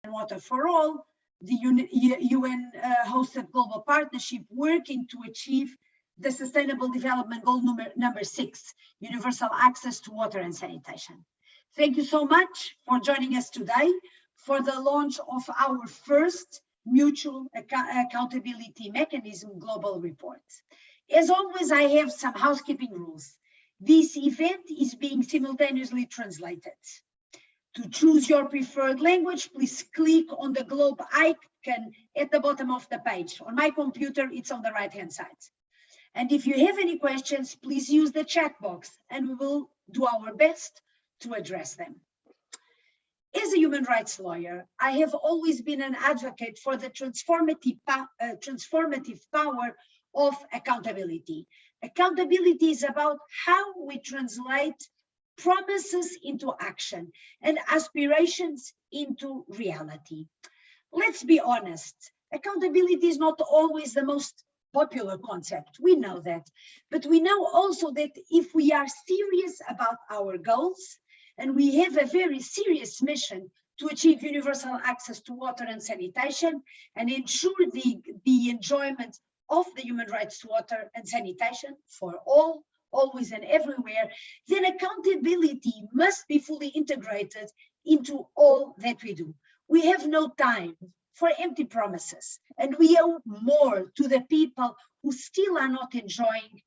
Water for All, the UN-hosted global partnership working to achieve the Sustainable Development Goal number 6, universal access to water and sanitation. Thank you so much for joining us today for the launch of our first Mutual Accountability Mechanism global report. As always, I have some housekeeping rules. This event is being simultaneously translated. To choose your preferred language, please click on the globe icon at the bottom of the page. On my computer, it's on the right-hand side. And if you have any questions, please use the chat box and we will do our best to address them. As a human rights lawyer, I have always been an advocate for the transformative power of accountability. Accountability is about how we translate promises into action and aspirations into reality. Let's be honest, accountability is not always the most popular concept. We know that, but we know also that if we are serious about our goals and we have a very serious mission to achieve universal access to water and sanitation and ensure the enjoyment of the human rights to water and sanitation for all, always and everywhere, then accountability must be fully integrated into all that we do. We have no time for empty promises, and we owe more to the people who still are not enjoying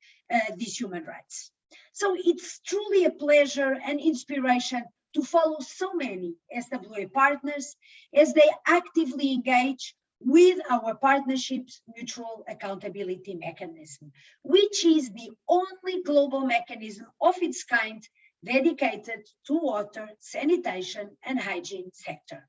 these human rights. So it's truly a pleasure and inspiration to follow so many SWA partners as they actively engage with our partnership's Mutual Accountability Mechanism, which is the only global mechanism of its kind dedicated to water, sanitation, and hygiene sector.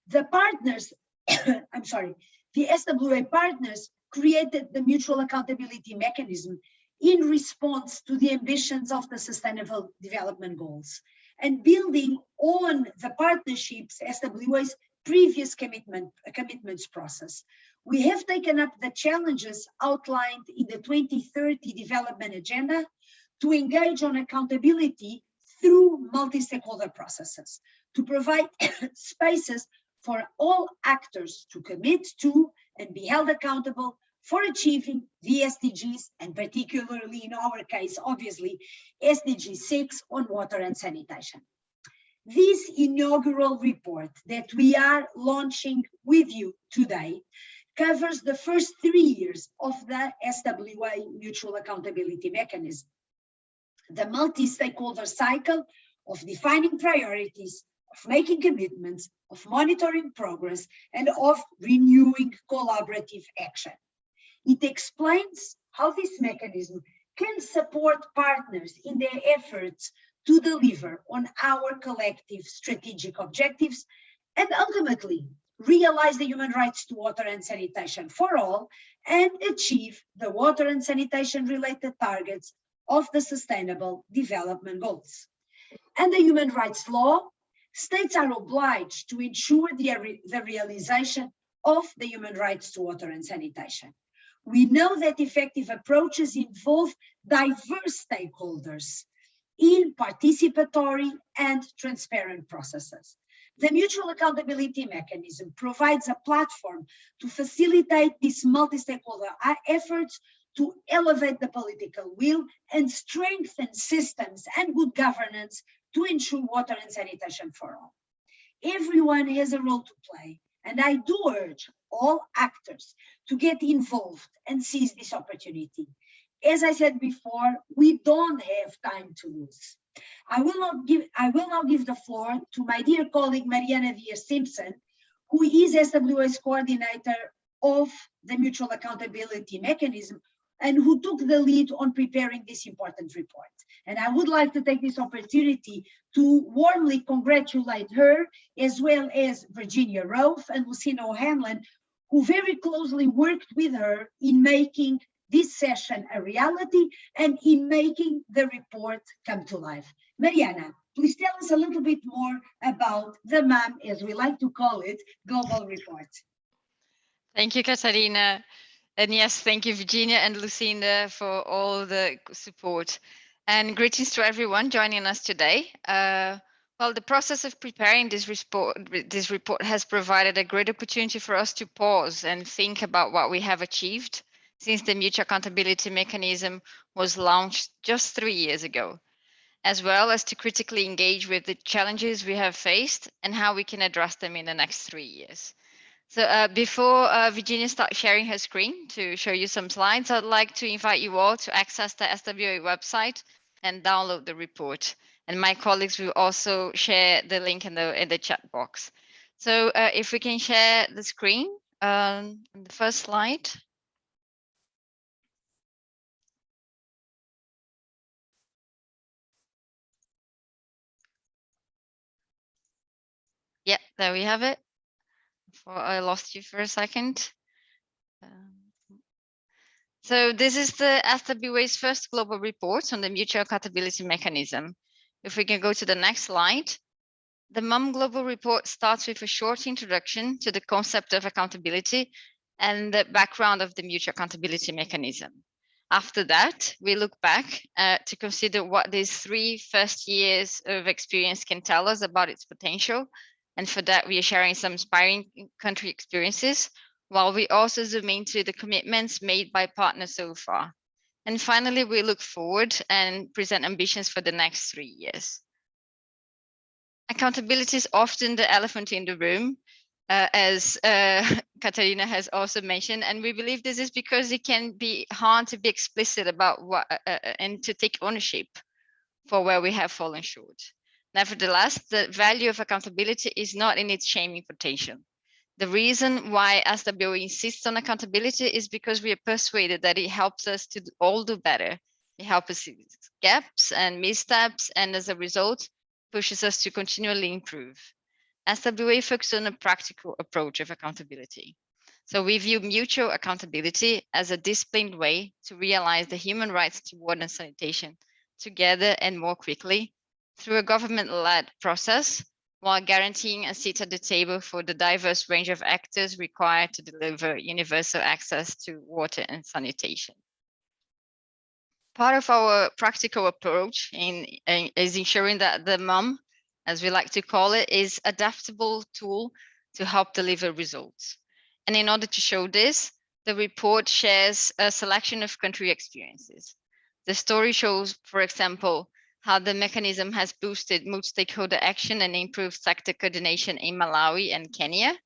The partners, the SWA partners created the Mutual Accountability Mechanism in response to the ambitions of the Sustainable Development Goals and building on the partnership's SWA's previous commitments process. We have taken up the challenges outlined in the 2030 Development Agenda to engage on accountability through multi-stakeholder processes, to provide spaces for all actors to commit to and be held accountable for achieving the SDGs, and particularly in our case, obviously, SDG 6 on water and sanitation. This inaugural report that we are launching with you today covers the first 3 years of the SWA Mutual Accountability Mechanism, the multi-stakeholder cycle of defining priorities, of making commitments, of monitoring progress, and of renewing collaborative action. It explains how this mechanism can support partners in their efforts to deliver on our collective strategic objectives and ultimately realize the human rights to water and sanitation for all and achieve the water and sanitation related targets of the Sustainable Development Goals. And the human rights law, states are obliged to ensure the realization of the human rights to water and sanitation. We know that effective approaches involve diverse stakeholders in participatory and transparent processes. The Mutual Accountability Mechanism provides a platform to facilitate these multi-stakeholder efforts to elevate the political will and strengthen systems and good governance to ensure water and sanitation for all. Everyone has a role to play, and I do urge all actors to get involved and seize this opportunity. As I said before, we don't have time to lose. I will now give the floor to my dear colleague Mariana Simpson, who is SWA's coordinator of the Mutual Accountability Mechanism and who took the lead on preparing this important report. And I would like to take this opportunity to warmly congratulate her, as well as Virginia Roth and Lucinda O'Hanlon, who very closely worked with her in making this session a reality and in making the report come to life. Mariana, please tell us a little bit more about the MAM, as we like to call it, global report. Thank you, Catarina. And yes, thank you, Virginia and Lucinda, for all the support. And greetings to everyone joining us today. Well, the process of preparing this report has provided a great opportunity for us to pause and think about what we have achieved since the Mutual Accountability Mechanism was launched just 3 years ago, as well as to critically engage with the challenges we have faced and how we can address them in the next 3 years. So before Virginia starts sharing her screen to show you some slides, I'd like to invite you all to access the SWA website and download the report. And my colleagues will also share the link in the chat box. So if we can share the screen on the first slide. Yeah, there we have it. Before I lost you for a second. So this is the SWA's first global report on the Mutual Accountability Mechanism. If we can go to the next slide. The MUM Global Report starts with a short introduction to the concept of accountability and the background of the Mutual Accountability Mechanism. After that, we look back to consider what these 3 first years of experience can tell us about its potential. And for that, we are sharing some inspiring country experiences, while we also zoom into the commitments made by partners so far. And finally, we look forward and present ambitions for the next 3 years. Accountability is often the elephant in the room, as Catarina has also mentioned, and we believe this is because it can be hard to be explicit about what and to take ownership for where we have fallen short. Nevertheless, the value of accountability is not in its shaming potential. The reason why SWA insists on accountability is because we are persuaded that it helps us to all do better. It helps us see gaps and missteps, and as a result, pushes us to continually improve. SWA focuses on a practical approach of accountability. So we view mutual accountability as a disciplined way to realize the human rights to water and sanitation together and more quickly through a government-led process, while guaranteeing a seat at the table for the diverse range of actors required to deliver universal access to water and sanitation. Part of our practical approach is ensuring that the MUM, as we like to call it, is adaptable tool to help deliver results. And in order to show this, the report shares a selection of country experiences. The story shows, for example, how the mechanism has boosted multi-stakeholder action and improved sector coordination in Malawi and Kenya,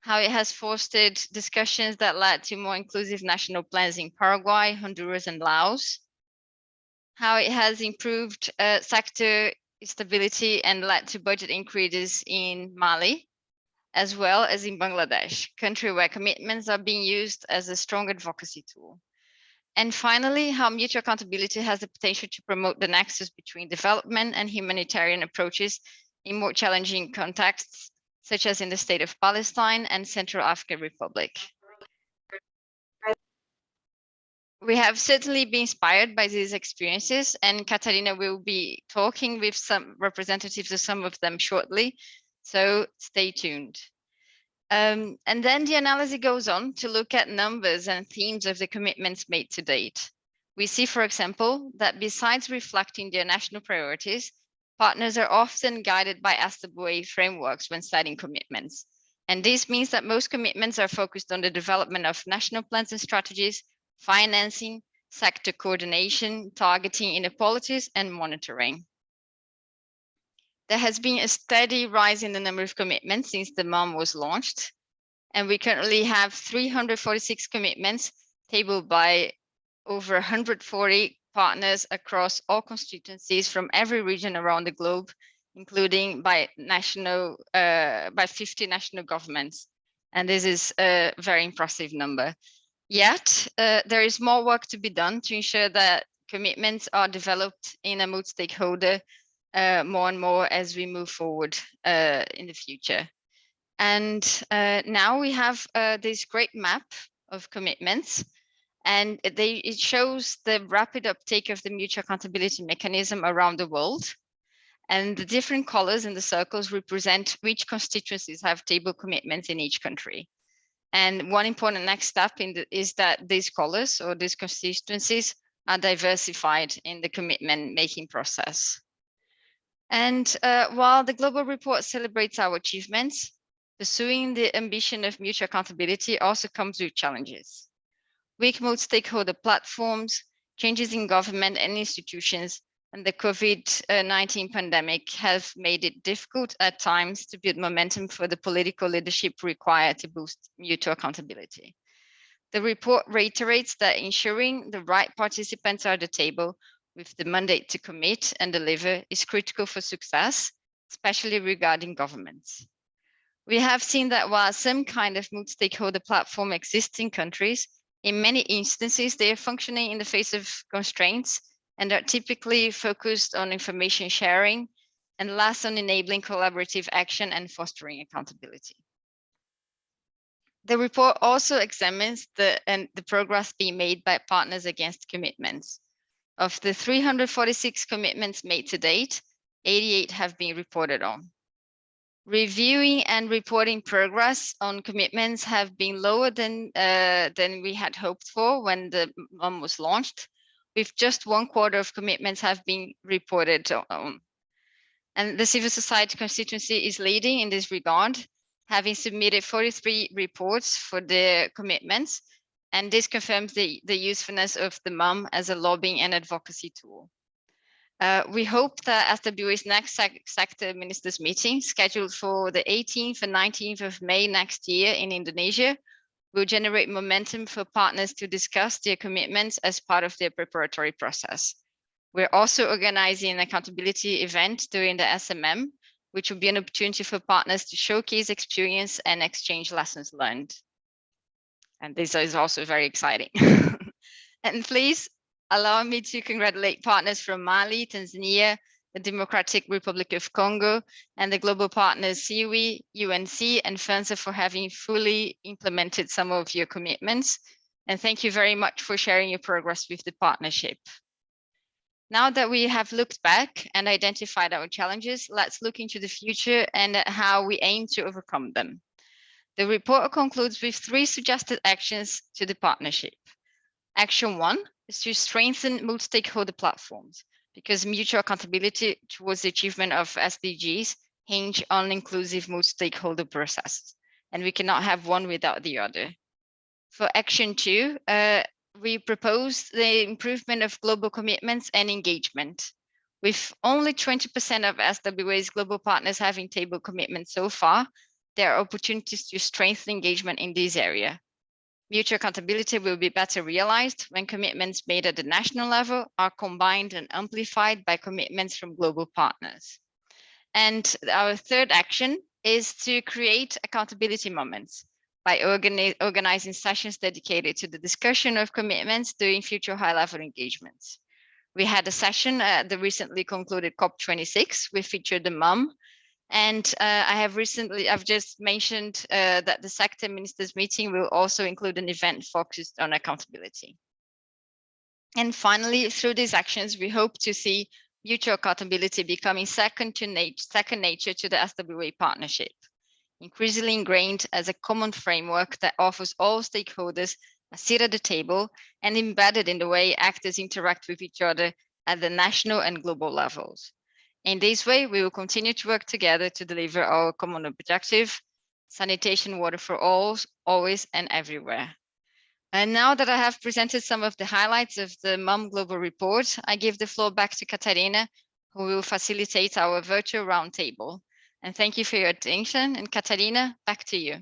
how it has fostered discussions that led to more inclusive national plans in Paraguay, Honduras, and Laos, how it has improved sector stability and led to budget increases in Mali, as well as in Bangladesh, country where commitments are being used as a strong advocacy tool. And finally, how mutual accountability has the potential to promote the nexus between development and humanitarian approaches in more challenging contexts, such as in the state of Palestine and Central African Republic. We have certainly been inspired by these experiences, and Catarina will be talking with some representatives of some of them shortly, so stay tuned. And then the analysis goes on to look at numbers and themes of the commitments made to date. We see, for example, that besides reflecting their national priorities, partners are often guided by SWA frameworks when setting commitments. And this means that most commitments are focused on the development of national plans and strategies, financing, sector coordination, targeting inequalities, and monitoring. There has been a steady rise in the number of commitments since the MUM was launched, and we currently have 346 commitments tabled by over 140 partners across all constituencies from every region around the globe, including by 50 national governments. And this is a very impressive number. Yet, there is more work to be done to ensure that commitments are developed in a multi-stakeholder more and more as we move forward in the future. And now we have this great map of commitments, and it shows the rapid uptake of the mutual accountability mechanism around the world. And the different colors in the circles represent which constituencies have table commitments in each country. And one important next step is that these colors or these constituencies are diversified in the commitment making process. And while the global report celebrates our achievements, pursuing the ambition of mutual accountability also comes with challenges. Weak multi-stakeholder platforms, changes in government and institutions, and the COVID-19 pandemic have made it difficult at times to build momentum for the political leadership required to boost mutual accountability. The report reiterates that ensuring the right participants are at the table with the mandate to commit and deliver is critical for success, especially regarding governments. We have seen that while some kind of multi-stakeholder platform exists in countries, in many instances, they are functioning in the face of constraints and are typically focused on information sharing and less on enabling collaborative action and fostering accountability. The report also examines the progress being made by partners against commitments. Of the 346 commitments made to date, 88 have been reported on. Reviewing and reporting progress on commitments have been lower than we had hoped for when the MUM was launched, with just 1/4 of commitments have been reported on. And the civil society constituency is leading in this regard, having submitted 43 reports for their commitments, and this confirms the usefulness of the MUM as a lobbying and advocacy tool. We hope that SWA's next sector ministers meeting, scheduled for the 18th and 19th of May next year in Indonesia, will generate momentum for partners to discuss their commitments as part of their preparatory process. We're also organizing an accountability event during the SMM, which will be an opportunity for partners to showcase experience and exchange lessons learned. And this is also very exciting. And please allow me to congratulate partners from Mali, Tanzania, the Democratic Republic of Congo, and the global partners SWA, UNC, and FANSA for having fully implemented some of your commitments. And thank you very much for sharing your progress with the partnership. Now that we have looked back and identified our challenges, let's look into the future and how we aim to overcome them. The report concludes with 3 suggested actions to the partnership. Action 1 is to strengthen multi-stakeholder platforms, because mutual accountability towards the achievement of SDGs hinge on inclusive multi-stakeholder processes, and we cannot have one without the other. For Action 2, we propose the improvement of global commitments and engagement. With only 20% of SWA's global partners having table commitments so far, there are opportunities to strengthen engagement in this area. Mutual accountability will be better realized when commitments made at the national level are combined and amplified by commitments from global partners. And our third action is to create accountability moments by organizing sessions dedicated to the discussion of commitments during future high-level engagements. We had a session at the recently concluded COP26, which featured the MUM. And I've just mentioned that the sector ministers meeting will also include an event focused on accountability. And finally, through these actions, we hope to see mutual accountability becoming second nature to the SWA partnership, increasingly ingrained as a common framework that offers all stakeholders a seat at the table and embedded in the way actors interact with each other at the national and global levels. In this way, we will continue to work together to deliver our common objective, sanitation, water for all, always and everywhere. And now that I have presented some of the highlights of the MUM Global Report, I give the floor back to Catarina, who will facilitate our virtual roundtable. And thank you for your attention. And Catarina, back to you.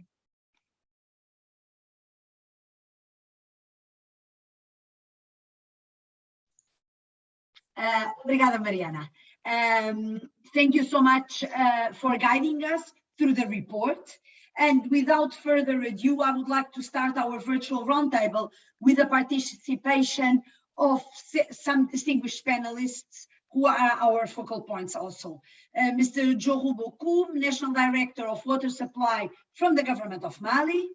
Obrigada, Mariana. Thank you so much for guiding us through the report. And without further ado, I would like to start our virtual roundtable with the participation of some distinguished panelists who are our focal points also. Mr. Djouro Bocoum, National Director of Water Supply from the Government of Mali.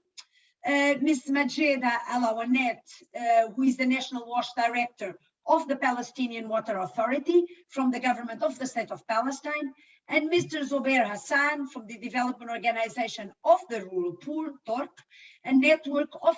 Ms. Majeda Alawneh, who is the National Wash Director of the Palestinian Water Authority from the Government of the State of Palestine, and Mr. Zobair Hasan from the Development Organization of the Rural Poor, DORP, a network of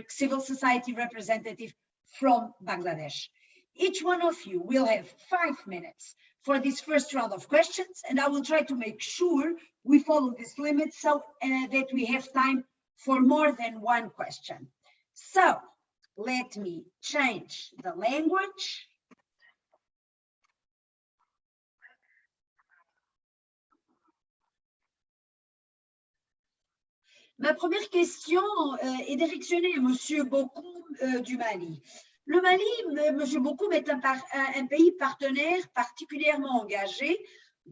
civil society representative from Bangladesh. Each one of you will have 5 minutes for this first round of questions, and I will try to make sure we follow this limit so that we have time for more than one question. So let me change the language. Ma première question est directionnée à Monsieur Bocoum du Mali. Le Mali, Monsieur Bocoum, est un pays partenaire particulièrement engagé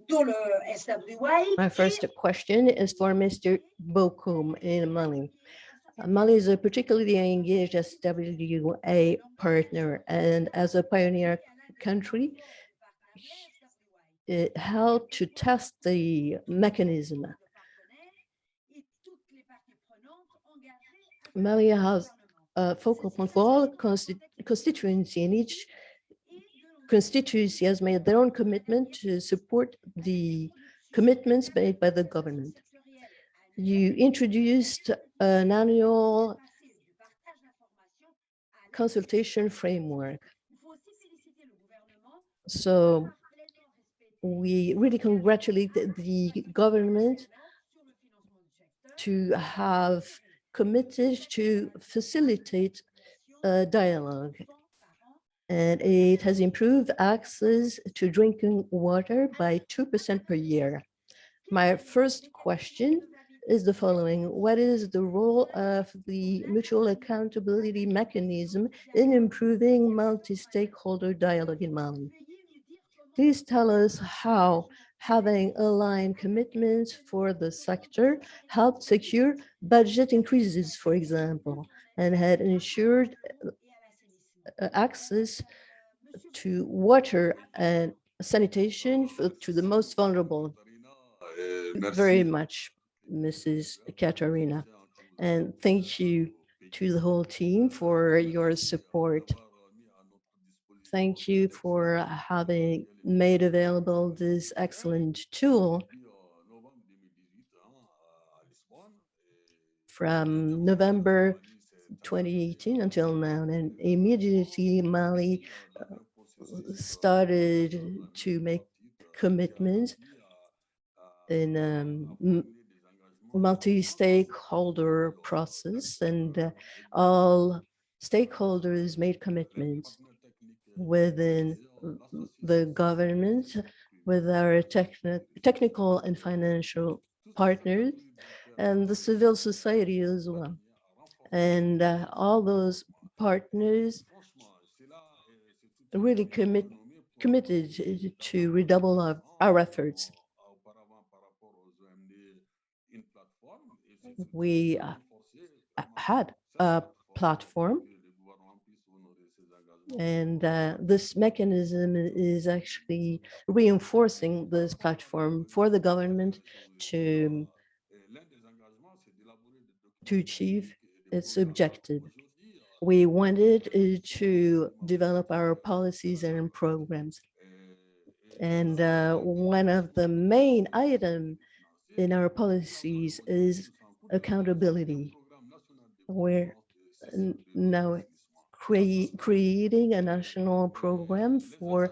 dans le SWA. My first question is for Mr. Bocoum in Mali. Mali is a particularly engaged SWA partner, and as a pioneer country, it helped to test the mechanism. Mali has a focal point for all constituency, and each constituency has made their own commitment to support the commitments made by the government. You introduced an annual consultation framework. So we really congratulate the government to have committed to facilitate a dialogue, and it has improved access to drinking water by 2% per year. My first question is the following: what is the role of the Mutual Accountability Mechanism in improving multi-stakeholder dialogue in Mali? Please tell us how having aligned commitments for the sector helped secure budget increases, for example, and had ensured access to water and sanitation to the most vulnerable. Very much, Mrs. Catarina, and thank you to the whole team for your support. Thank you for having made available this excellent tool from November 2018 until now. And immediately Mali started to make commitments in multi-stakeholder process, and all stakeholders made commitments within the government, with our technical and financial partners, and the civil society as well. And all those partners really committed to redouble our efforts. We had a platform, and this mechanism is actually reinforcing this platform for the government to achieve its objective. We wanted to develop our policies and programs. And one of the main items in our policies is accountability. We're now creating a national program for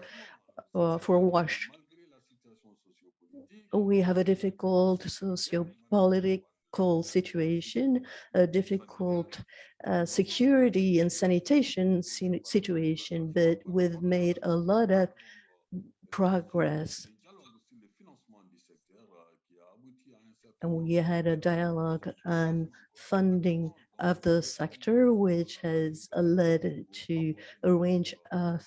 WASH. We have a difficult socio-political situation, a difficult security and sanitation situation, but we've made a lot of progress. And we had a dialogue on funding of the sector, which has led to a range of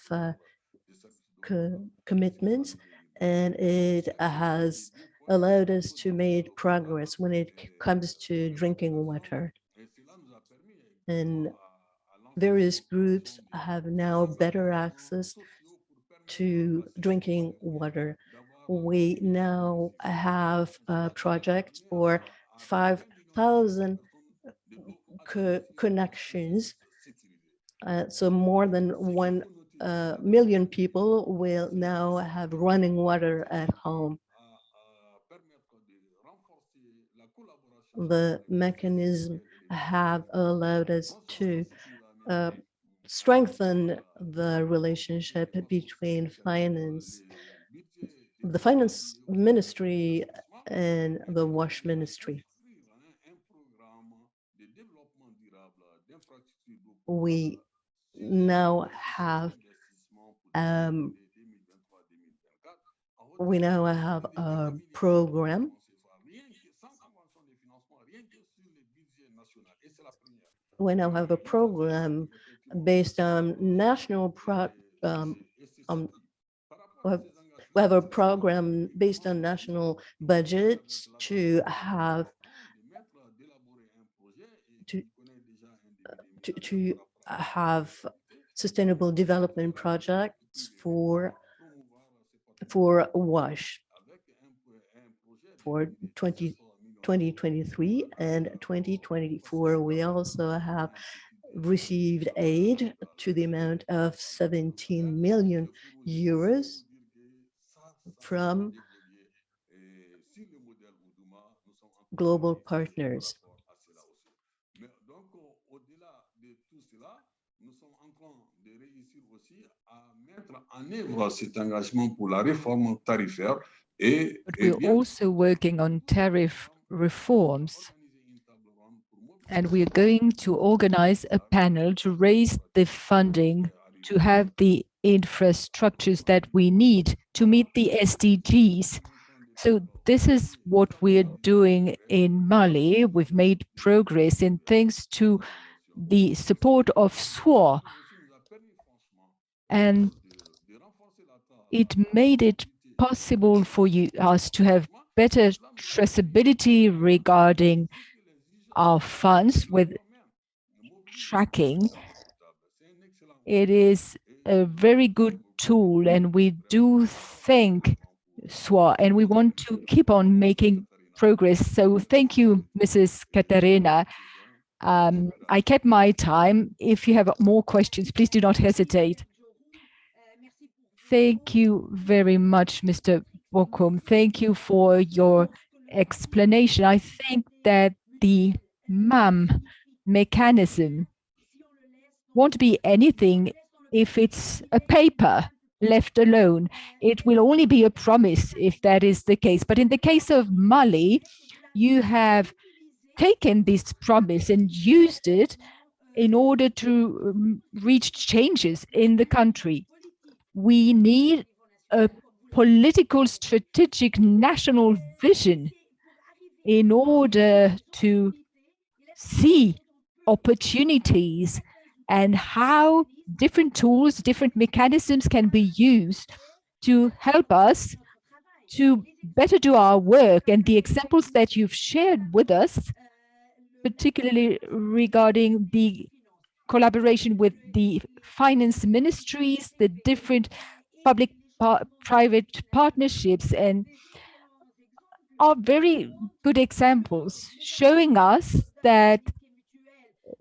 commitments, and it has allowed us to make progress when it comes to drinking water. And various groups have now better access to drinking water. We now have a project for 5,000 connections. So more than 1 million people will now have running water at home. The mechanism have allowed us to strengthen the relationship between finance the finance ministry and the wash ministry. We now have a program. We now have a program based on national we have a program based on national budgets to have sustainable development projects for WASH for 2023 and 2024. We also have received aid to the amount of 17 million euros from global partners. But we're also working on tariff reforms, and we're going to organize a panel to raise the funding to have the infrastructures that we need to meet the SDGs. So this is what we're doing in Mali. We've made progress in thanks to the support of SWA, and it made it possible for us to have better traceability regarding our funds with tracking. It is a very good tool, and we do thank SWA, and we want to keep on making progress. So thank you, Mrs. Catarina. I kept my time. If you have more questions, please do not hesitate. Thank you very much, Mr. Bocoum. Thank you for your explanation. I think that the MAM mechanism won't be anything if it's a paper left alone. It will only be a promise if that is the case. But in the case of Mali, you have taken this promise and used it in order to reach changes in the country. We need a political, strategic, national vision in order to see opportunities and how different tools, different mechanisms can be used to help us to better do our work. And the examples that you've shared with us, particularly regarding the collaboration with the finance ministries, the different public-private partnerships, and are very good examples showing us that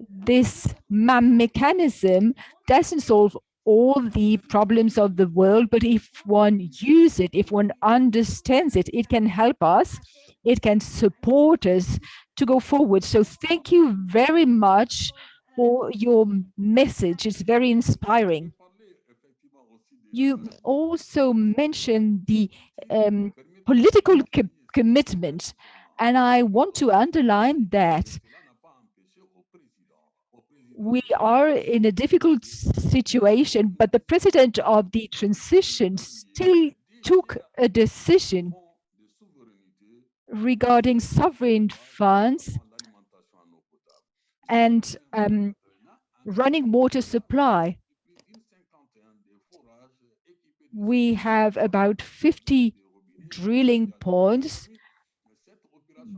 this MAM mechanism doesn't solve all the problems of the world, but if one uses it, if one understands it, it can help us, it can support us to go forward. So thank you very much for your message. It's very inspiring. You also mentioned the political commitment, and I want to underline that we are in a difficult situation, but the president of the transition still took a decision regarding sovereign funds and running water supply. We have about 50 drilling points,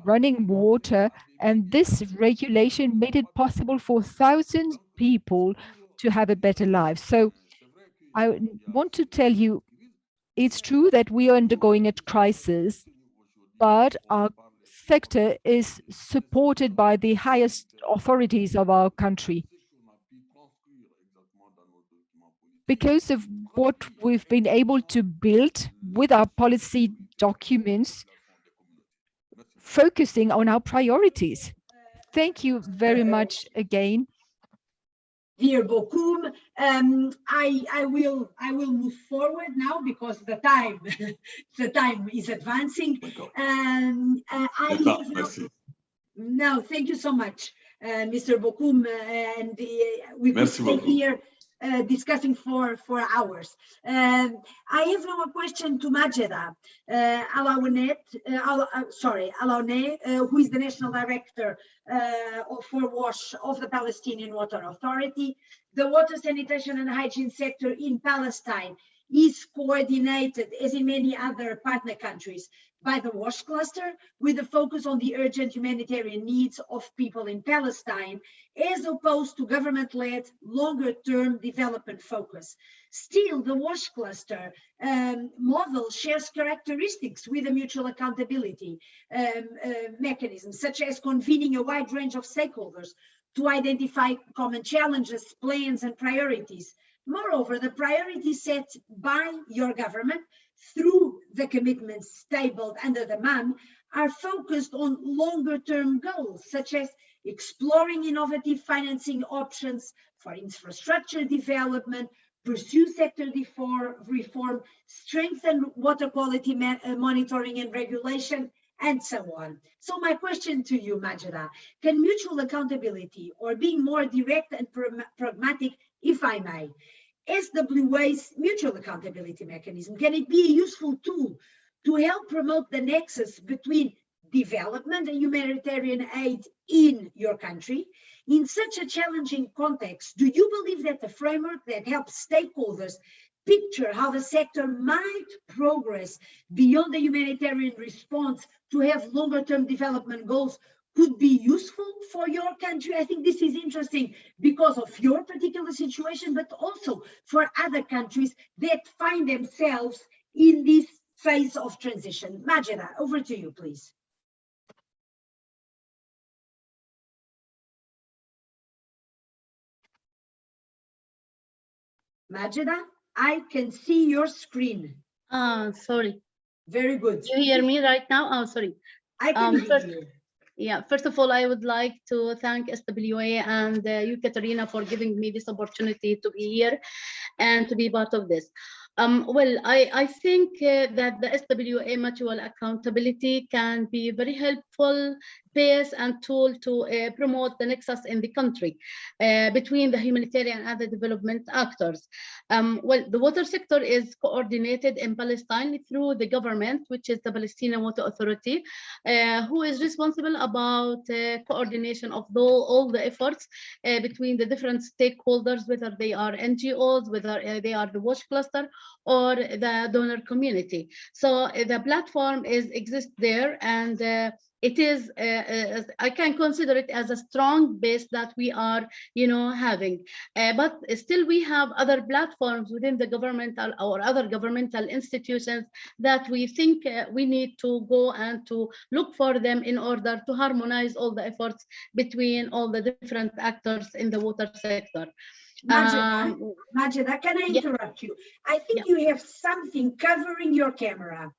running water, and this regulation made it possible for thousands of people to have a better life. So I want to tell you, it's true that we are undergoing a crisis, but our sector is supported by the highest authorities of our country. Because of what we've been able to build with our policy documents, focusing on our priorities. Thank you very much again. dear Bocoum. I will move forward now because the time the time is advancing. No, thank you so much, Mr. Bocoum, and we could stay here discussing for hours. I have now a question to Majeda. Alawneh, who is the National Director for WASH of the Palestinian Water Authority. The water, sanitation and hygiene sector in Palestine is coordinated, as in many other partner countries, by the WASH cluster, with a focus on the urgent humanitarian needs of people in Palestine, as opposed to government-led, longer-term development focus. Still, the WASH cluster model shares characteristics with a mutual accountability mechanism, such as convening a wide range of stakeholders to identify common challenges, plans, and priorities. Moreover, the priorities set by your government through the commitments tabled under the MAM are focused on longer-term goals, such as exploring innovative financing options for infrastructure development, pursue sector reform, strengthen water quality monitoring and regulation, and so on. So my question to you, Majeda, can mutual accountability, or being more direct and pragmatic, if I may, SWA's mutual accountability mechanism, can it be a useful tool to help promote the nexus between development and humanitarian aid in your country? In such a challenging context, do you believe that the framework that helps stakeholders picture how the sector might progress beyond the humanitarian response to have longer-term development goals could be useful for your country? I think this is interesting because of your particular situation, but also for other countries that find themselves in this phase of transition. Majeda, over to you, please. Majeda, I can see your screen. Sorry. Very good. You hear me right now? Oh, sorry. I can hear you. Yeah, first of all, I would like to thank SWA and you, Catarina, for giving me this opportunity to be here and to be part of this. Well, I think that the SWA Mutual Accountability can be very helpful base and tool to promote the nexus in the country between the humanitarian and the development actors. Well, the water sector is coordinated in Palestine through the government, which is the Palestinian Water Authority, who is responsible about coordination of all the efforts between the different stakeholders, whether they are NGOs, whether they are the WASH cluster or the donor community. So the platform exists there, and it is, I can consider it as a strong base that we are, having. But still we have other platforms within the governmental or other governmental institutions that we think we need to go and to look for them in order to harmonize all the efforts between all the different actors in the water sector. Majeda, can I interrupt you? I think you have something covering your camera.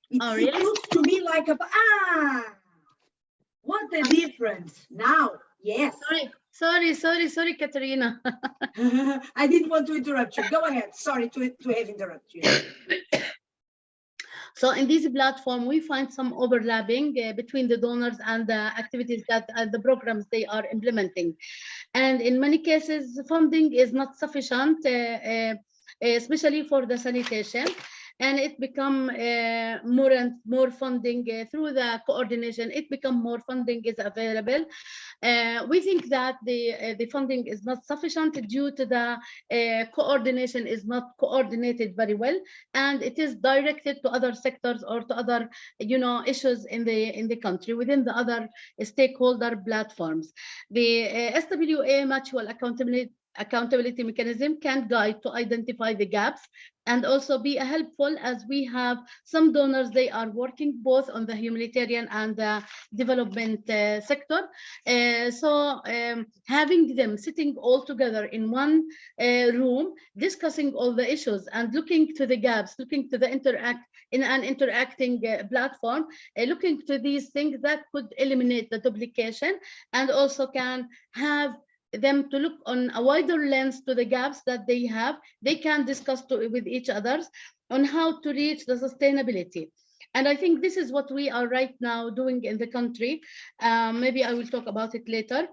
It looks to me like what a difference. Now, yes. Sorry, Catarina. I didn't want to interrupt you. Go ahead. Sorry to have interrupted you. So in this platform, we find some overlapping between the donors and the activities that the programs they are implementing. And in many cases, funding is not sufficient, especially for the sanitation. And it become more and more funding through the coordination. It become more funding is available. We think that the funding is not sufficient due to the coordination is not coordinated very well, and it is directed to other sectors or to other issues in the country within the other stakeholder platforms. The SWA Mutual Accountability Mechanism can guide to identify the gaps and also be helpful, as we have some donors, they are working both on the humanitarian and the development sector. So having them sitting all together in one room, discussing all the issues and looking to the gaps, looking to the interacting platform, looking to these things that could eliminate the duplication and also can have them to look on a wider lens to the gaps that they have. They can discuss with each other on how to reach the sustainability. And I think this is what we are right now doing in the country. Maybe I will talk about it later.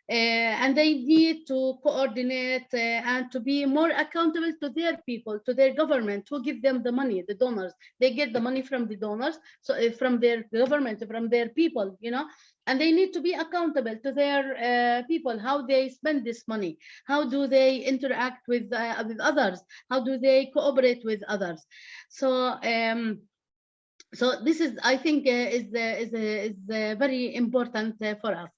And they need to coordinate and to be more accountable to their people, to their government, who give them the money, the donors. They get the money from the donors, so from their government, from their people, you know, and they need to be accountable to their people, how they spend this money, how do they interact with others, how do they cooperate with others. So so this is, I think, is very important for us.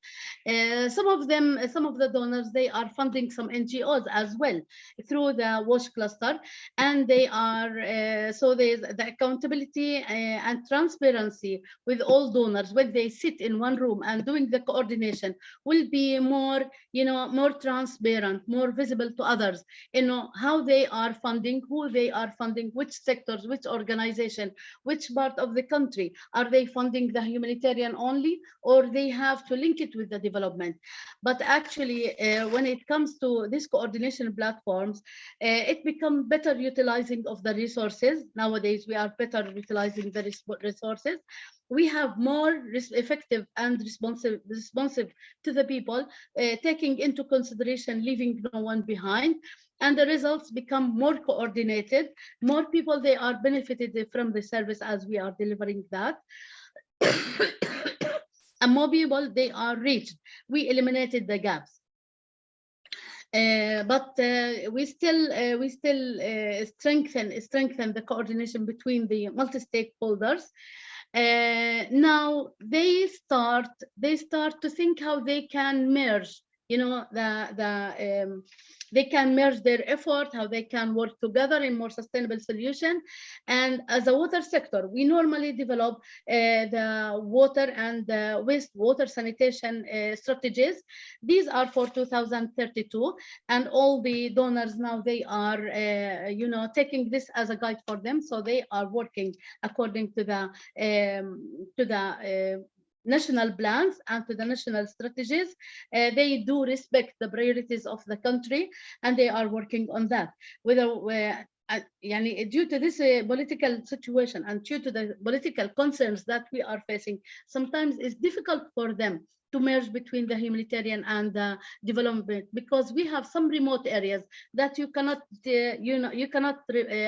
Some of the donors, they are funding some NGOs as well through the WASH cluster, and they are so there's the accountability and transparency with all donors when they sit in one room and doing the coordination will be more, you know, more transparent, more visible to others, you know, how they are funding, who they are funding, which sectors, which organization, which part of the country are they funding the humanitarian only, or they have to link it with the development. But actually, when it comes to these coordination platforms, it becomes better utilizing of the resources. Nowadays, we are better utilizing the resources. We have more effective and responsive to the people, taking into consideration, leaving no one behind. And the results become more coordinated. More people, they are benefited from the service as we are delivering that. And more people, they are reached. We eliminated the gaps. But we still strengthen the coordination between the multi-stakeholders. Now they start to think how they can merge, you know, they can merge their effort, how they can work together in more sustainable solution. And as a water sector, we normally develop the water and the wastewater sanitation strategies. These are for 2032, and all the donors now, they are you know, taking this as a guide for them, so they are working according to the national plans and to the national strategies. They do respect the priorities of the country, and they are working on that. Whether due to this political situation and due to the political concerns that we are facing, sometimes it's difficult for them to merge between the humanitarian and the development, because we have some remote areas that you cannot you cannot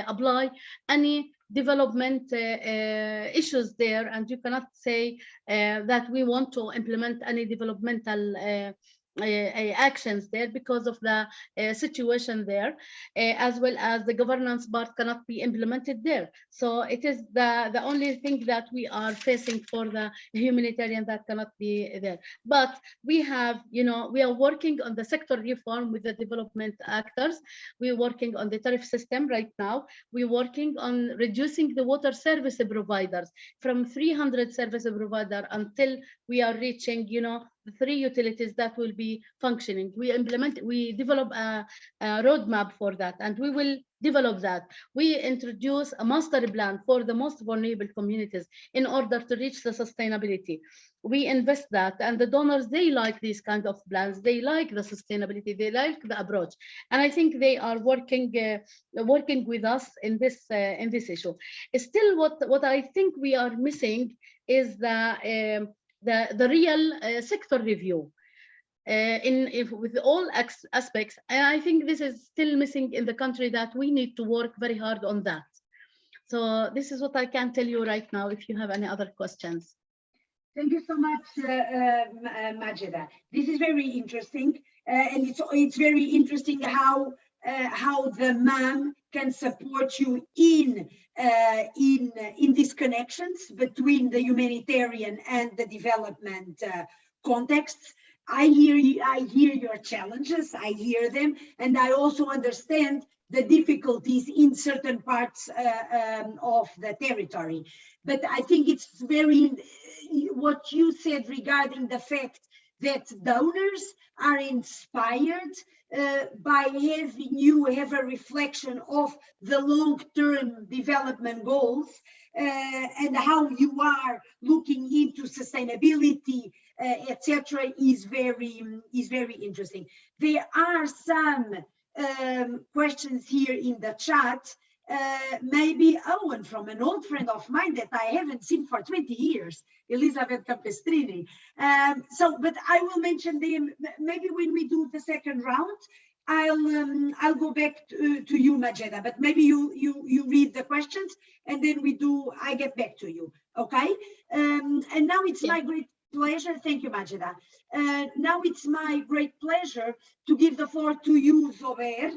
apply any development issues there, and you cannot say that we want to implement any developmental actions there because of the situation there, as well as the governance part cannot be implemented there. So it is the only thing that we are facing for the humanitarian that cannot be there. But we have, you know, we are working on the sector reform with the development actors. We're working on the tariff system right now. We're working on reducing the water service providers from 300 service providers until we are reaching, you know, 3 utilities that will be functioning. We develop a roadmap for that, and we will develop that. We introduce a master plan for the most vulnerable communities in order to reach the sustainability. We invest that, and the donors, they like these kind of plans. They like the sustainability. They like the approach, and I think they are working with us in this issue. Still, what I think we are missing is the real sector review with all aspects, and I think this is still missing in the country, that we need to work very hard on that. So this is what I can tell you right now. If you have any other questions. Thank you so much, Majeda. This is very interesting, and it's very interesting how the MAM can support you in these connections between the humanitarian and the development contexts. I hear your challenges, I hear them, and I also understand the difficulties in certain parts of the territory. But I think it's very, what you said regarding the fact that donors are inspired by having you have a reflection of the long-term development goals and how you are looking into sustainability etc., is very interesting. There are some questions here in the chat. Maybe Owen, from an old friend of mine that I haven't seen for 20 years, Elizabeth Capestrini. But I will mention them maybe when we do the second round. I'll go back to you, Majeda, but maybe you read the questions and then I get back to you, okay? And now it's my great pleasure. Thank you, Majeda. Now it's my great pleasure to give the floor to you, Zobair.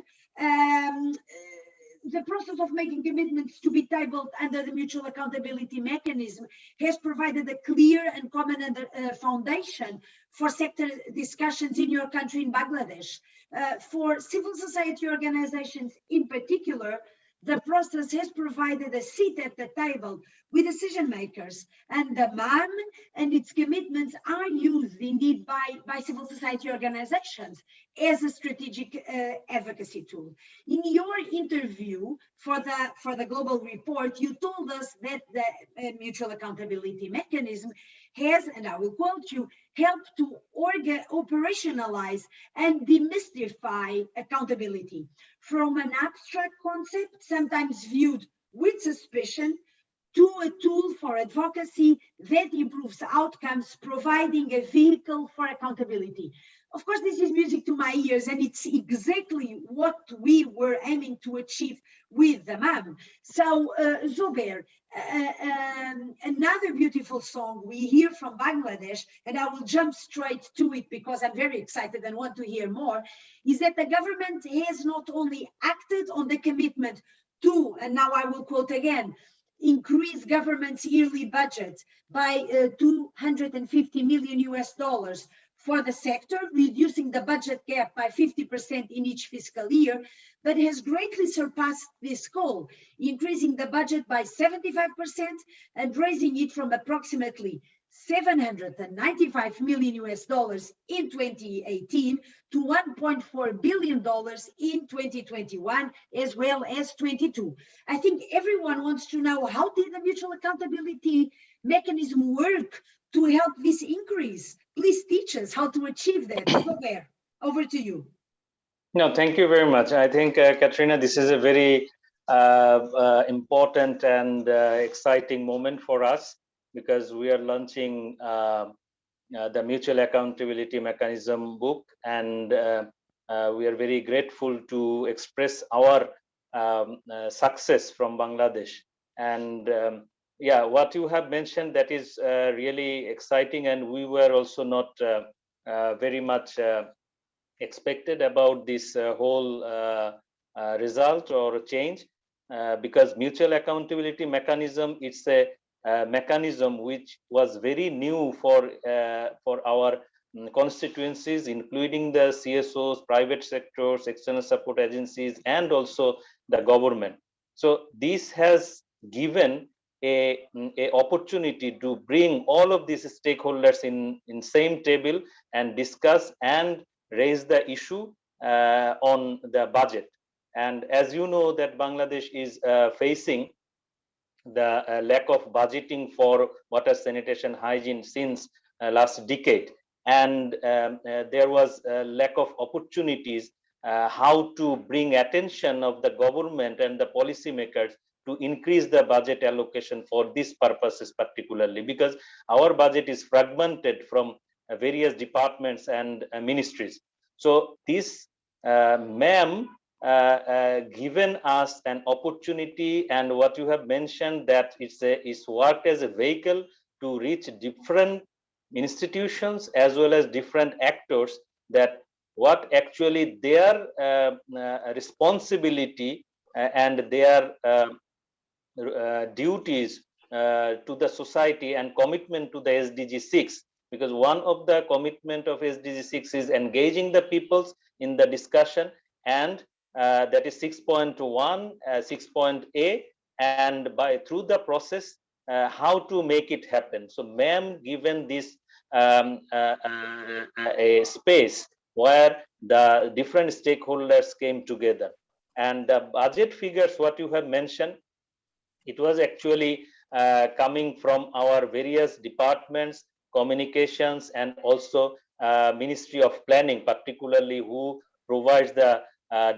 The process of making commitments to be tabled under the Mutual Accountability Mechanism has provided a clear and common foundation for sector discussions in your country, in Bangladesh. For civil society organizations in particular, the process has provided a seat at the table with decision makers, and the MAM and its commitments are used indeed by civil society organizations as a strategic advocacy tool. In your interview for the global report, you told us that the Mutual Accountability Mechanism has, and I will quote you, helped to operationalize and demystify accountability from an abstract concept, sometimes viewed with suspicion, to a tool for advocacy that improves outcomes, providing a vehicle for accountability. Of course, this is music to my ears, and it's exactly what we were aiming to achieve with the MAM. So, Zobair, another beautiful song we hear from Bangladesh, and I will jump straight to it because I'm very excited and want to hear more, is that the government has not only acted on the commitment to, and now I will quote again, increase government's yearly budget by $250 million for the sector, reducing the budget gap by 50% in each fiscal year, but has greatly surpassed this goal, increasing the budget by 75% and raising it from approximately $795 million in 2018 to $1.4 billion in 2021, as well as 22. I think everyone wants to know, how did the Mutual Accountability Mechanism work to help this increase? Please teach us how to achieve that. Zobair, over to you. No, thank you very much. I think, Catarina, this is a very important and exciting moment for us, because we are launching the Mutual Accountability Mechanism book, and we are very grateful to express our success from Bangladesh. And yeah, what you have mentioned, that is really exciting, and we were also not very much expected about this whole result or change, because Mutual Accountability Mechanism, it's a mechanism which was very new for our constituencies, including the CSOs, private sectors, external support agencies, and also the government. So this has given a opportunity to bring all of these stakeholders in same table and discuss and raise the issue on the budget. And as you know, that Bangladesh is facing the lack of budgeting for water, sanitation, hygiene since last decade, and there was a lack of opportunities how to bring attention of the government and the policymakers to increase the budget allocation for these purposes, particularly because our budget is fragmented from various departments and ministries. So this MAM given us an opportunity, and what you have mentioned, that it's worked as a vehicle to reach different institutions as well as different actors, that what actually their responsibility and their duties to the society and commitment to the SDG 6, because one of the commitment of SDG 6 is engaging the peoples in the discussion, and that is 6.1, 6.A, and through the process how to make it happen. So MAM given this a space where the different stakeholders came together, and the budget figures what you have mentioned, it was actually coming from our various departments communications, and also Ministry of Planning, particularly who provides the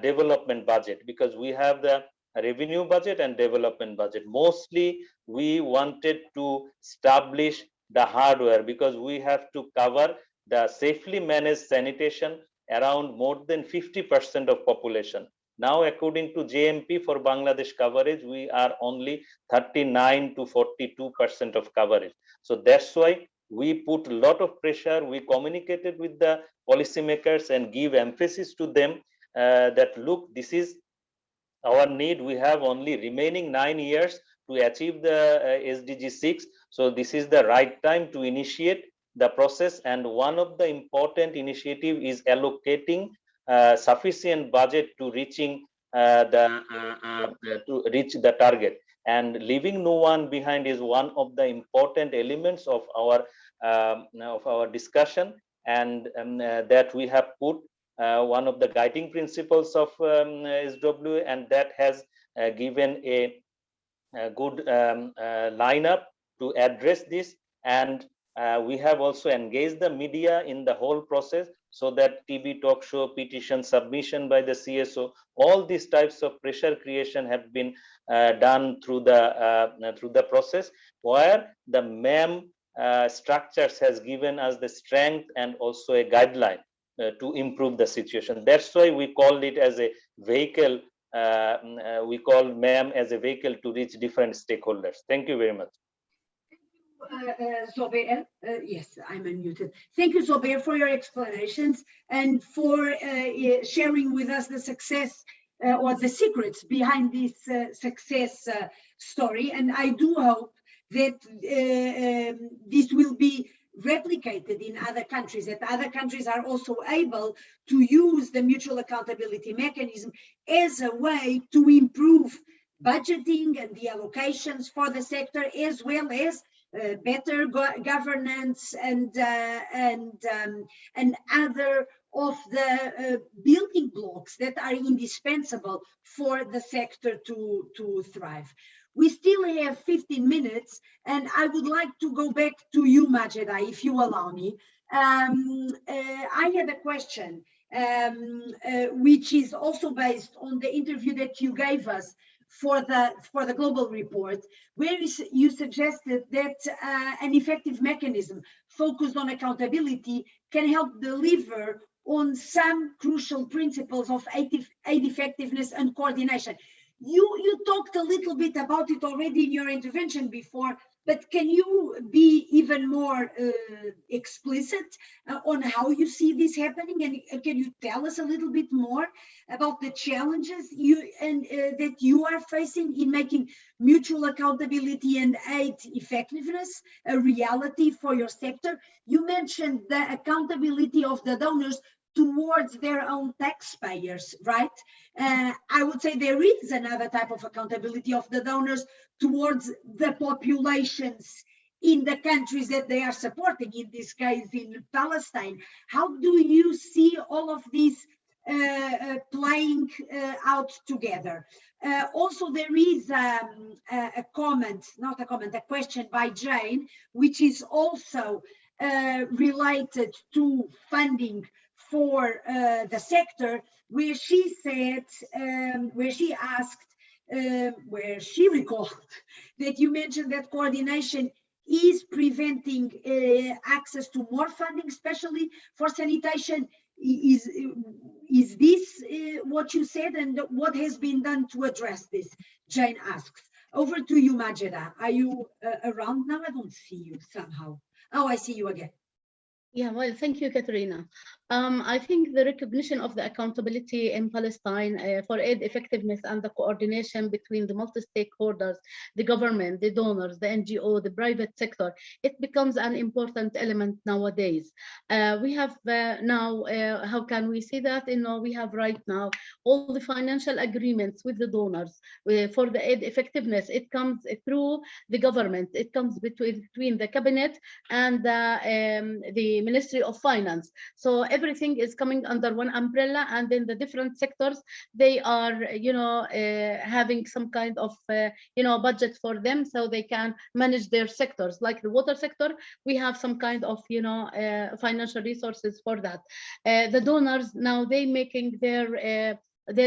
development budget, because we have the revenue budget and development budget. Mostly we wanted to establish the hardware, because we have to cover the safely managed sanitation around more than 50% of population. Now, according to JMP for Bangladesh coverage, we are only 39 to 42% of coverage. So that's why we put a lot of pressure. We communicated with the policymakers and give emphasis to them that, look, this is our need. We have only remaining 9 years to achieve the SDG 6. So this is the right time to initiate the process. And one of the important initiative is allocating sufficient budget to reaching to reach the target. And leaving no one behind is one of the important elements of our discussion, and that we have put one of the guiding principles of SWA, and that has given a good lineup to address this. And we have also engaged the media in the whole process, so that TV talk show, petition submission by the CSO, all these types of pressure creation have been done through the process, where the MEM structures has given us the strength and also a guideline to improve the situation. That's why we called it as a vehicle. We call MEM as a vehicle to reach different stakeholders. Thank you very much. Zobair, yes, I'm unmuted. Thank you, Zobair, for your explanations and for sharing with us the success or the secrets behind this success story. And I do hope that this will be replicated in other countries, that other countries are also able to use the mutual accountability mechanism as a way to improve budgeting and the allocations for the sector, as well as better governance and other of the building blocks that are indispensable for the sector to thrive. We still have 15 minutes, and I would like to go back to you, Majeda, if you allow me. I had a question, which is also based on the interview that you gave us for the global report, where you suggested that an effective mechanism focused on accountability can help deliver on some crucial principles of aid effectiveness and coordination. You talked a little bit about it already in your intervention before, but can you be even more explicit on how you see this happening? And can you tell us a little bit more about the challenges that you are facing in making mutual accountability and aid effectiveness a reality for your sector? You mentioned the accountability of the donors towards their own taxpayers, right? I would say there is another type of accountability of the donors towards the populations in the countries that they are supporting, in this case in Palestine. How do you see all of these playing out together? Also, there is a question by Jane, which is also related to funding for the sector, where she said, where she recalled that you mentioned that coordination is preventing access to more funding, especially for sanitation. Is this what you said, and what has been done to address this? Jane asks. Over to you, Majeda. Are you around now? I don't see you somehow. Oh, I see you again. Yeah, well, thank you, Catarina. I think the recognition of the accountability in Palestine for aid effectiveness and the coordination between the multi-stakeholders, the government, the donors, the NGO, the private sector, it becomes an important element nowadays. We have now, how can we see that? We have right now all the financial agreements with the donors for the aid effectiveness. It comes through the government. It comes between the cabinet and the Ministry of Finance. So everything is coming under one umbrella, and then the different sectors, they are, having some kind of, budget for them, so they can manage their sectors. Like the water sector, we have some kind of, financial resources for that. The donors now, they making their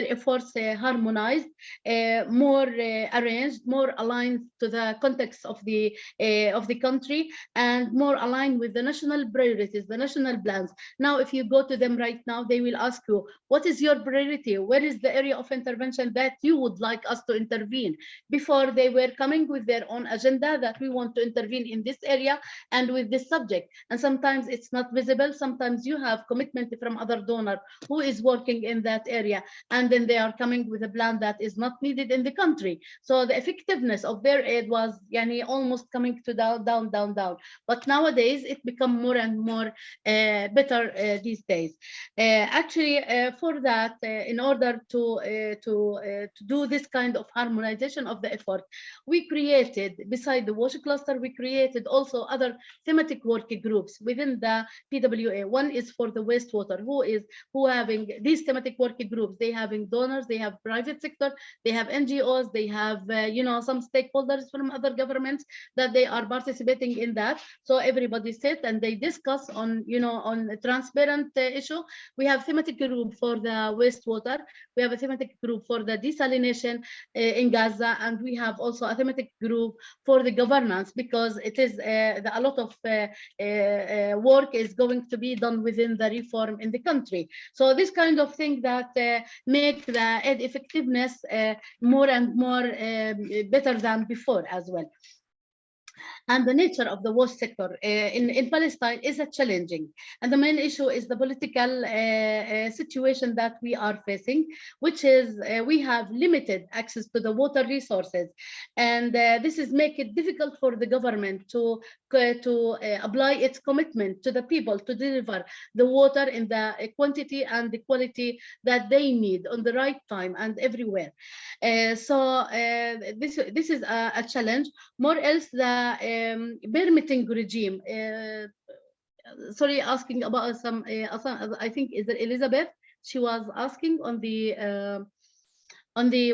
efforts harmonized, more arranged, more aligned to the context of the country, and more aligned with the national priorities, the national plans. Now, if you go to them right now, they will ask you, what is your priority? Where is the area of intervention that you would like us to intervene? Before, they were coming with their own agenda that we want to intervene in this area and with this subject. And sometimes it's not visible. Sometimes you have commitment from other donor who is working in that area, and then they are coming with a plan that is not needed in the country. So the effectiveness of their aid was almost coming to down. But nowadays it become more and more better these days. Actually, for that, in order to do this kind of harmonization of the effort, we created, beside the wash cluster, we created also other thematic working groups within the PWA. One is for the wastewater, who having these thematic working groups. They having donors, they have private sector, they have NGOs, they have some stakeholders from other governments that they are participating in that. So everybody sit and they discuss on on a transparent issue. We have thematic group for the wastewater, we have a thematic group for the desalination in Gaza, and we have also a thematic group for the governance, because it is a lot of work is going to be done within the reform in the country. So this kind of thing that make the aid effectiveness more and more better than before as well. And the nature of the wash sector in Palestine is challenging. And the main issue is the political situation that we are facing, which is we have limited access to the water resources. And this is make it difficult for the government to apply its commitment to the people to deliver the water in the quantity and the quality that they need on the right time and everywhere. So this is a challenge. More else, the permitting regime. Sorry, asking about some. I think is it Elizabeth? She was asking on the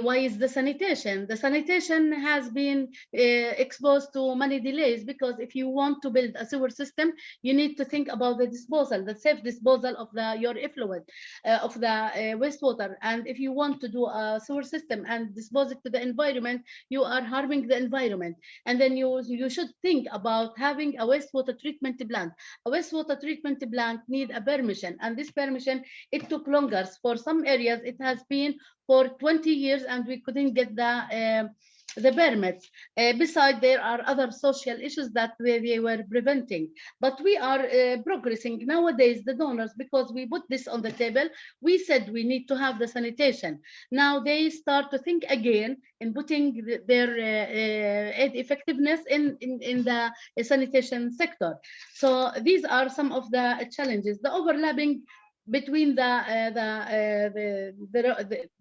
why is the sanitation? The sanitation has been exposed to many delays, because if you want to build a sewer system, you need to think about the disposal, the safe disposal of your effluent, of the wastewater. And if you want to do a sewer system and dispose it to the environment, you are harming the environment. And then you should think about having a wastewater treatment plant. A wastewater treatment plant need a permission, and this permission, it took longer. For some areas, it has been for 20 years and we couldn't get the permits. Besides, there are other social issues that they were preventing. But we are progressing nowadays, the donors, because we put this on the table. We said we need to have the sanitation. Now they start to think again in putting their aid effectiveness in the sanitation sector. So these are some of the challenges. The overlapping between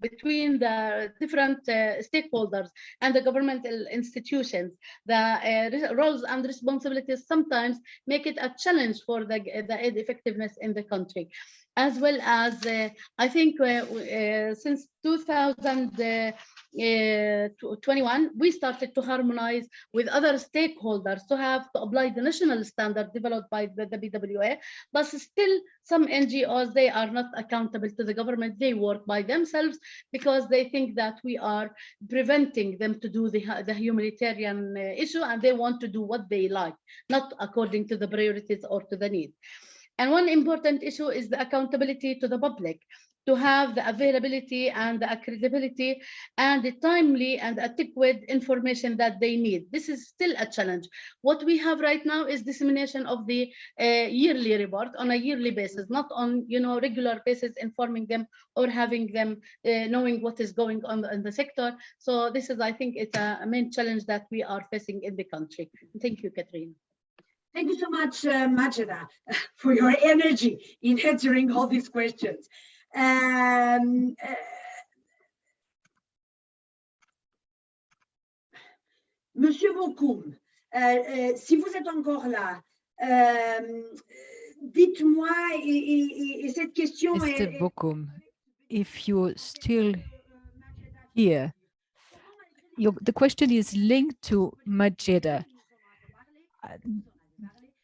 between the different stakeholders and the governmental institutions, the roles and responsibilities sometimes make it a challenge for the aid effectiveness in the country. As well as I think since 2021, we started to harmonize with other stakeholders to apply the national standard developed by the BWA, but still some NGOs, they are not accountable to the government. They work by themselves because they think that we are preventing them to do the humanitarian issue, and they want to do what they like, not according to the priorities or to the need. And one important issue is the accountability to the public, to have the availability and the credibility and the timely and adequate information that they need. This is still a challenge. What we have right now is dissemination of the yearly report on a yearly basis, not on regular basis, informing them or having them knowing what is going on in the sector. So this is, I think, it's a main challenge that we are facing in the country. Thank you, Catarina. Thank you so much, Majeda, for your energy in answering all these questions. Monsieur Bocoum, si vous êtes encore là, dites-moi, et cette question Mr. Bocoum, if you're still here, the question is linked to Majeda.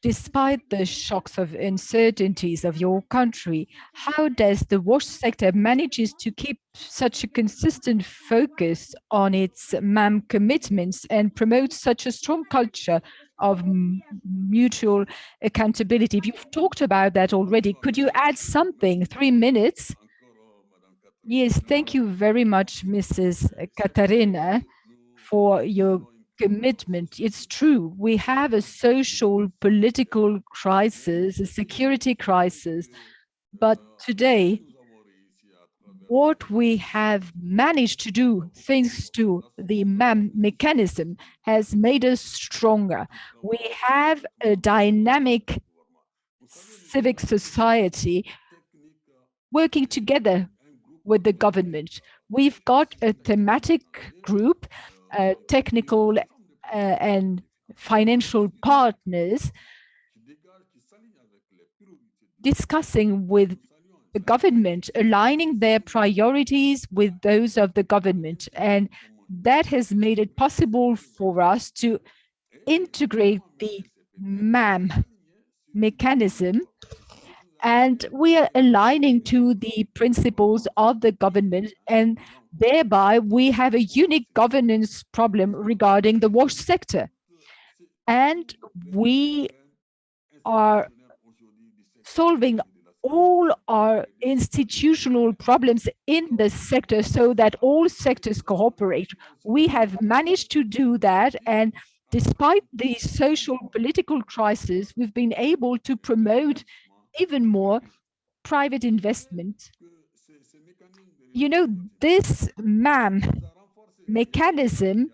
Despite the shocks of uncertainties of your country, how does the wash sector manages to keep such a consistent focus on its MAM commitments and promote such a strong culture of mutual accountability? If you've talked about that already, could you add something? 3 minutes. Yes, thank you very much, Mrs. Catarina, for your commitment. It's true, we have a social, political crisis, a security crisis, but today, what we have managed to do, thanks to the MAM mechanism, has made us stronger. We have a dynamic civic society working together with the government. We've got a thematic group, technical and financial partners discussing with the government, aligning their priorities with those of the government. And that has made it possible for us to integrate the MAM mechanism, and we are aligning to the principles of the government, and thereby we have a unique governance problem regarding the wash sector. And we are solving all our institutional problems in the sector so that all sectors cooperate. We have managed to do that, and despite the social political crisis, we've been able to promote even more private investment. You know, this MAM mechanism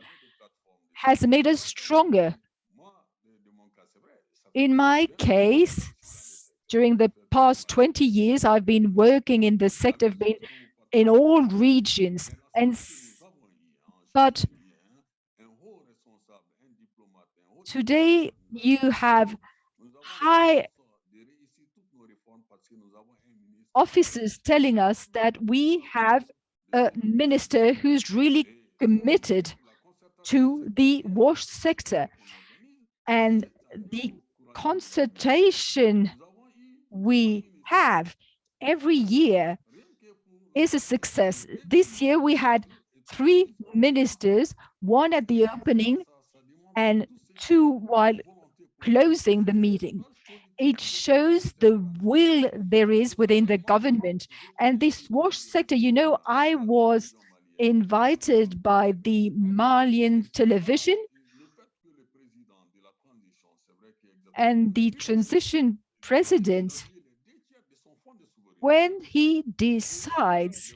has made us stronger. In my case, during the past 20 years, I've been working in the sector, I've been in all regions, but today you have high officers telling us that we have a minister who's really committed to the wash sector, and the consultation we have every year is a success. This year we had 3 ministers, 1 at the opening and 2 while closing the meeting. It shows the will there is within the government. And this wash sector, you know, I was invited by the Malian television, and the transition president, when he decides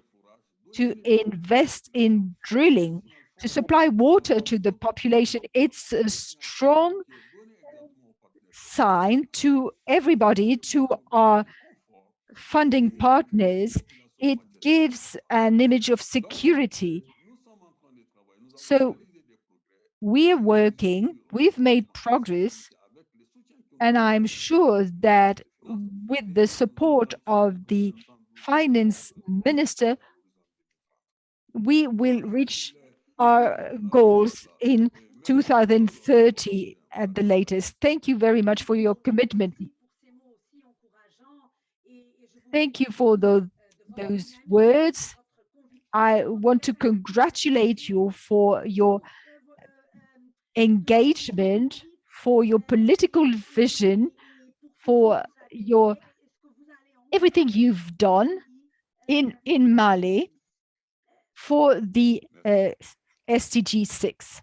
to invest in drilling to supply water to the population, it's a strong sign to everybody, to our funding partners. It gives an image of security. So we're working, we've made progress, and I'm sure that with the support of the finance minister, we will reach our goals in 2030 at the latest. Thank you very much for your commitment. Thank you for those words. I want to congratulate you for your engagement, for your political vision, for your everything you've done in Mali for the SDG 6.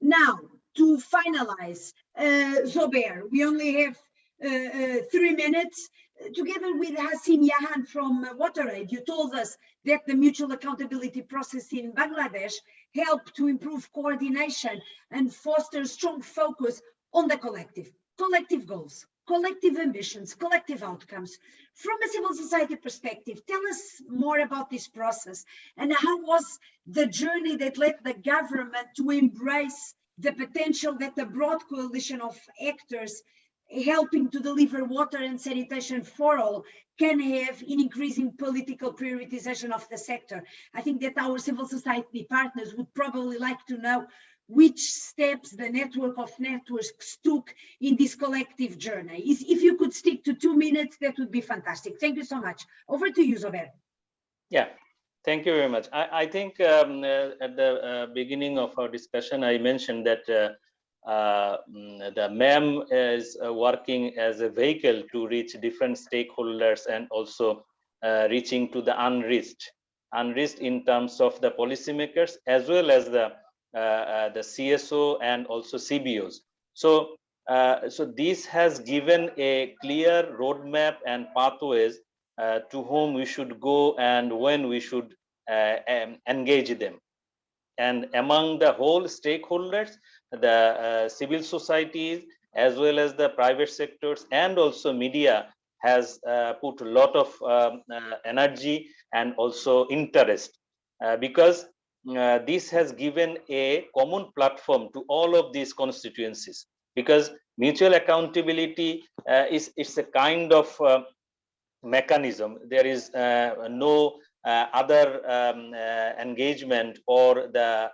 Now, to finalize, Zobair, we only have 3 minutes. Together with Hasan from WaterAid, you told us that the mutual accountability process in Bangladesh helped to improve coordination and foster strong focus on the collective goals, collective ambitions, collective outcomes. From a civil society perspective, tell us more about this process and how was the journey that led the government to embrace the potential that the broad coalition of actors helping to deliver water and sanitation for all can have in increasing political prioritization of the sector. I think that our civil society partners would probably like to know which steps the network of networks took in this collective journey. If you could stick to 2 minutes, that would be fantastic. Thank you so much. Over to you, Zobair. Yeah, thank you very much. I think at the beginning of our discussion, I mentioned that the MEM is working as a vehicle to reach different stakeholders and also reaching to the unreached in terms of the policymakers as well as the CSO and also CBOs. So, so this has given a clear roadmap and pathways to whom we should go and when we should engage them. And among the whole stakeholders, the civil societies as well as the private sectors and also media has put a lot of energy and also interest because this has given a common platform to all of these constituencies, because mutual accountability it's a kind of mechanism. There is no other engagement or the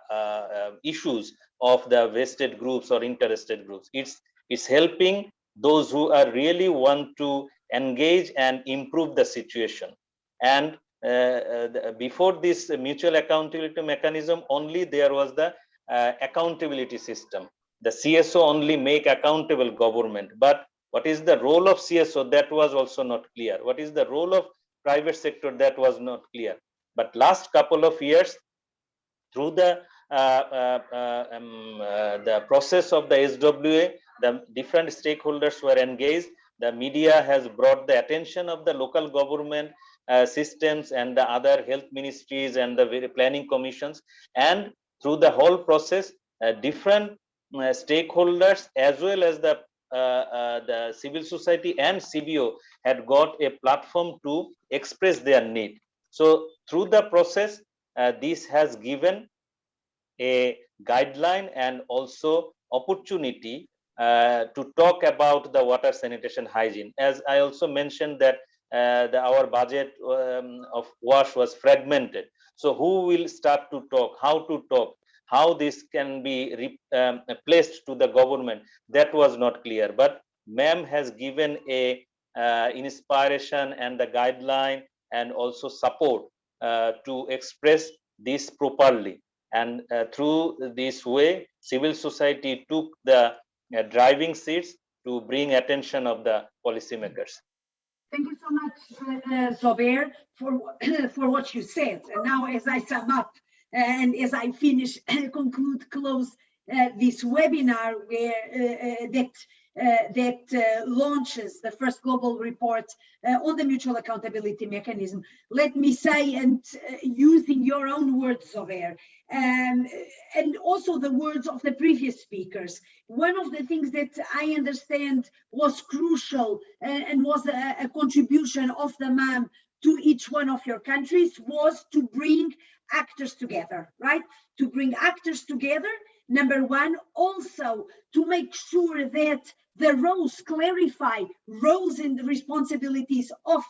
issues of the vested groups or interested groups. It's helping those who are really want to engage and improve the situation. And before this mutual accountability mechanism, only there was the accountability system. The CSO only make accountable government, but what is the role of CSO? That was also not clear. What is the role of private sector? That was not clear. But last couple of years, through the process of the SWA, the different stakeholders were engaged. The media has brought the attention of the local government systems and the other health ministries and the planning commissions. And through the whole process, different stakeholders as well as the civil society and CBO had got a platform to express their need. So through the process, this has given a guideline and also opportunity to talk about the water, sanitation, hygiene. As I also mentioned that our budget of WASH was fragmented. So who will start to talk, how this can be placed to the government, that was not clear. But MEM has given a inspiration and the guideline and also support to express this properly. And through this way, civil society took the driving seats to bring attention of the policymakers. Thank you so much, Zobair, for what you said. And now, as I sum up and as I finish, close this webinar where that launches the first global report on the mutual accountability mechanism, let me say, and using your own words, Zobair, and also the words of the previous speakers, one of the things that I understand was crucial and was a contribution of the MAM to each one of your countries was to bring actors together, right? To bring actors together, number one, also to make sure that the roles clarify roles and the responsibilities of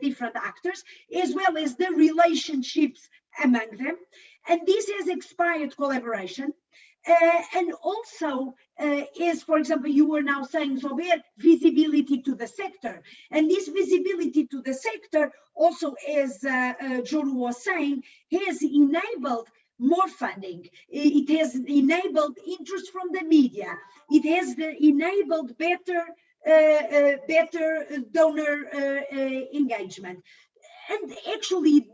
different actors, as well as the relationships among them. And this has inspired collaboration. And also, as for example, you were now saying, Zobair, visibility to the sector. And this visibility to the sector also, as Djouro was saying, has enabled more funding. It has enabled interest from the media. It has enabled better donor engagement. And actually,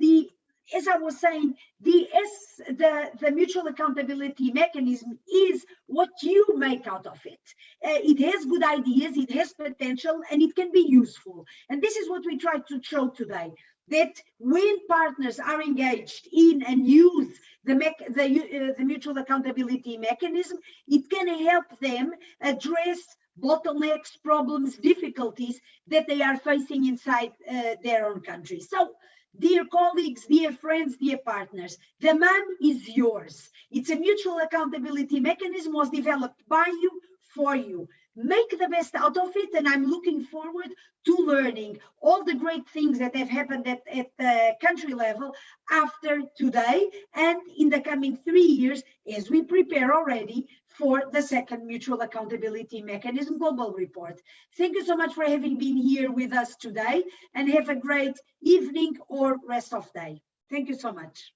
as I was saying, the mutual accountability mechanism is what you make out of it. It has good ideas, it has potential, and it can be useful. And this is what we try to show today, that when partners are engaged in and use the mutual accountability mechanism, it can help them address bottlenecks, problems, difficulties that they are facing inside their own country. So, dear colleagues, dear friends, dear partners, the MAM is yours. It's a mutual accountability mechanism was developed by you, for you. make the best out of it, and I'm looking forward to learning all the great things that have happened at the country level after today and in the coming 3 years as we prepare already for the second Mutual Accountability Mechanism Global Report. Thank you so much for having been here with us today, and have a great evening or rest of day. Thank you so much.